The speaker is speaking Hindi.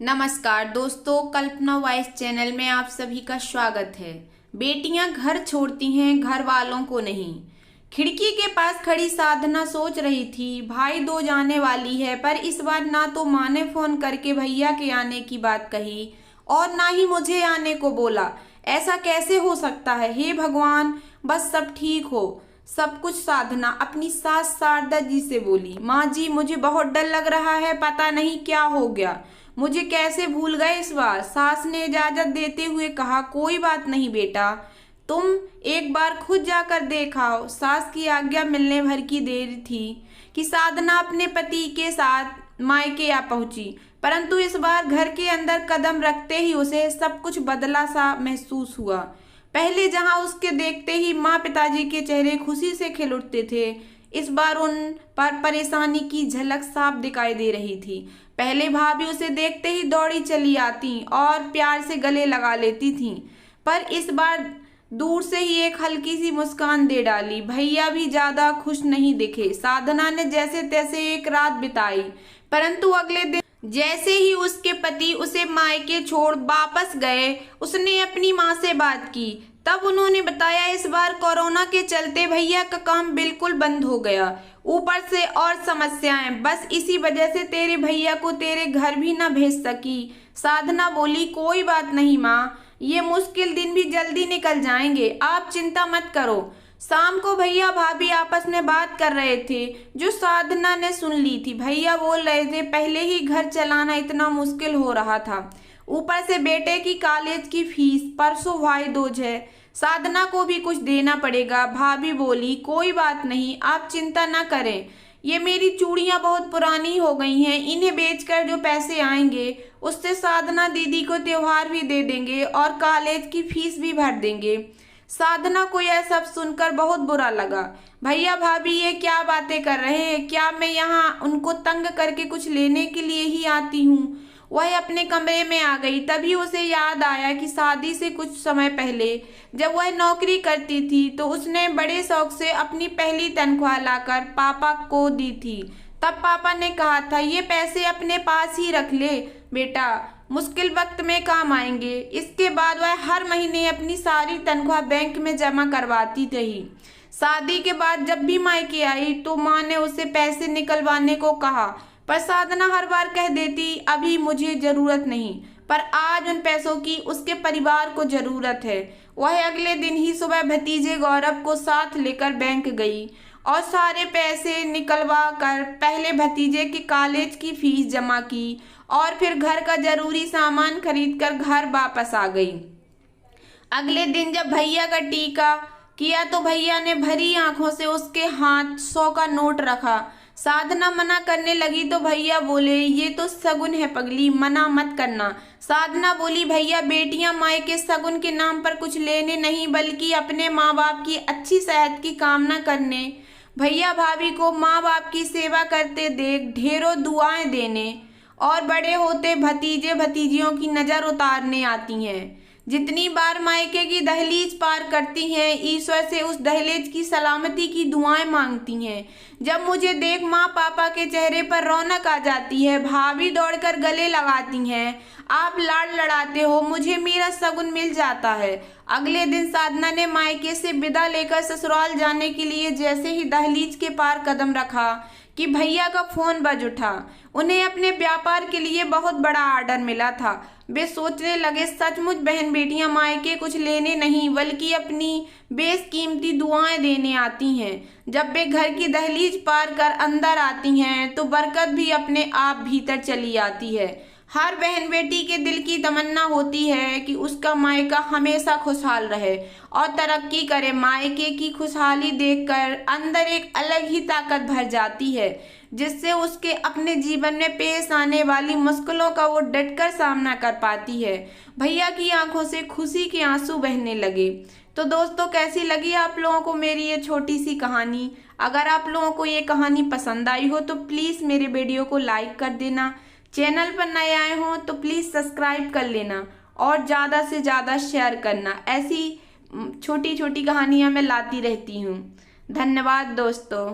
नमस्कार दोस्तों, कल्पना वॉइस चैनल में आप सभी का स्वागत है। बेटियां घर छोड़ती हैं, घर वालों को नहीं। खिड़की के पास खड़ी साधना सोच रही थी, भाई दो जाने वाली है, पर इस बार ना तो माँ ने फोन करके भैया के आने की बात कही और ना ही मुझे आने को बोला। ऐसा कैसे हो सकता है? हे भगवान, बस सब ठीक हो सब कुछ। साधना अपनी सास शारदा जी से बोली, माँ जी मुझे बहुत डर लग रहा है, पता नहीं क्या हो गया, मुझे कैसे भूल गए इस बार। सास ने इजाजत देते हुए कहा, कोई बात नहीं बेटा, तुम एक बार खुद जाकर देखाओ। सास की आज्ञा मिलने भर की देर थी कि साधना अपने पति के साथ मायके आ पहुंची, परंतु इस बार घर के अंदर कदम रखते ही उसे सब कुछ बदला सा महसूस हुआ। पहले जहां उसके देखते ही माँ पिताजी के चेहरे खुशी से खिल उठते थे, इस बार उन पर परेशानी की झलक साफ दिखाई दे रही थी। पहले भाभी उसे देखते ही दौड़ी चली आती और प्यार से गले लगा लेती थीं, पर इस बार दूर से ही एक हल्की सी मुस्कान दे डाली। भैया भी ज्यादा खुश नहीं दिखे। साधना ने जैसे तैसे एक रात बिताई, परंतु अगले दिन जैसे ही उसके पति उसे मायके छोड़ वापस गए, उसने अपनी माँ से बात की। तब उन्होंने बताया, इस बार कोरोना के चलते भैया का काम बिल्कुल बंद हो गया, ऊपर से और समस्याएं, बस इसी वजह से तेरे भैया को तेरे घर भी ना भेज सकी। साधना बोली, कोई बात नहीं माँ, ये मुश्किल दिन भी जल्दी निकल जाएंगे, आप चिंता मत करो। शाम को भैया भाभी आपस में बात कर रहे थे, जो साधना ने सुन ली थी। भैया बोल रहे थे, पहले ही घर चलाना इतना मुश्किल हो रहा था, ऊपर से बेटे की कॉलेज की फीस, परसों भाई दूज है, साधना को भी कुछ देना पड़ेगा। भाभी बोली, कोई बात नहीं, आप चिंता ना करें, ये मेरी चूड़ियां बहुत पुरानी हो गई हैं, इन्हें बेचकर जो पैसे आएंगे उससे साधना दीदी को त्योहार भी दे देंगे और कॉलेज की फीस भी भर देंगे। साधना को यह सब सुनकर बहुत बुरा लगा। भैया भाभी ये क्या बातें कर रहे हैं? क्या मैं यहाँ उनको तंग करके कुछ लेने के लिए ही आती हूँ? वह अपने कमरे में आ गई। तभी उसे याद आया कि शादी से कुछ समय पहले जब वह नौकरी करती थी तो उसने बड़े शौक से अपनी पहली तनख्वाह लाकर पापा को दी थी। तब पापा ने कहा था, ये पैसे अपने पास ही रख ले बेटा, मुश्किल वक्त में काम आएंगे। इसके बाद वह हर महीने अपनी सारी तनख्वाह बैंक में जमा करवाती रही। शादी के बाद जब भी मायके आई तो माँ ने उसे पैसे निकलवाने को कहा, पर साधना हर बार कह देती, अभी मुझे जरूरत नहीं। पर आज उन पैसों की उसके परिवार को जरूरत है। वह अगले दिन ही सुबह भतीजे गौरव को साथ लेकर बैंक गई और सारे पैसे निकलवा कर पहले भतीजे की कॉलेज की फीस जमा की और फिर घर का जरूरी सामान खरीद कर घर वापस आ गई। अगले दिन जब भैया का टीका किया तो भैया ने भरी आंखों से उसके हाथ 100 का नोट रखा। साधना मना करने लगी तो भैया बोले, ये तो सगुन है पगली, मना मत करना। साधना बोली, भैया बेटियां माई के सगुन के नाम पर कुछ लेने नहीं बल्कि अपने माँ बाप की अच्छी सेहत की कामना करने, भैया भाभी को माँ बाप की सेवा करते देख ढेरों दुआएं देने और बड़े होते भतीजे भतीजियों की नजर उतारने आती हैं। जितनी बार मायके की दहलीज पार करती हैं, ईश्वर से उस दहलीज की सलामती की दुआएं मांगती हैं। जब मुझे देख माँ पापा के चेहरे पर रौनक आ जाती है, भाभी दौड़कर गले लगाती हैं, आप लाड़ लड़ाते हो, मुझे मेरा सगुन मिल जाता है। अगले दिन साधना ने मायके से विदा लेकर ससुराल जाने के लिए जैसे ही दहलीज के पार कदम रखा कि भैया का फोन बज उठा। उन्हें अपने व्यापार के लिए बहुत बड़ा ऑर्डर मिला था। वे सोचने लगे, सचमुच बहन बेटियां मायके कुछ लेने नहीं बल्कि अपनी बेशकीमती दुआएं देने आती हैं। जब वे घर की दहलीज पार कर अंदर आती हैं तो बरकत भी अपने आप भीतर चली आती है। हर बहन बेटी के दिल की तमन्ना होती है कि उसका मायका हमेशा खुशहाल रहे और तरक्की करे। मायके की खुशहाली देखकर अंदर एक अलग ही ताकत भर जाती है, जिससे उसके अपने जीवन में पेश आने वाली मुश्किलों का वो डटकर सामना कर पाती है। भैया की आंखों से खुशी के आंसू बहने लगे। तो दोस्तों, कैसी लगी आप लोगों को मेरी ये छोटी सी कहानी? अगर आप लोगों को ये कहानी पसंद आई हो तो प्लीज़ मेरे वीडियो को लाइक कर देना। चैनल पर नए आए हों तो प्लीज़ सब्सक्राइब कर लेना और ज़्यादा से ज़्यादा शेयर करना। ऐसी छोटी छोटी कहानियाँ मैं लाती रहती हूँ। धन्यवाद दोस्तों।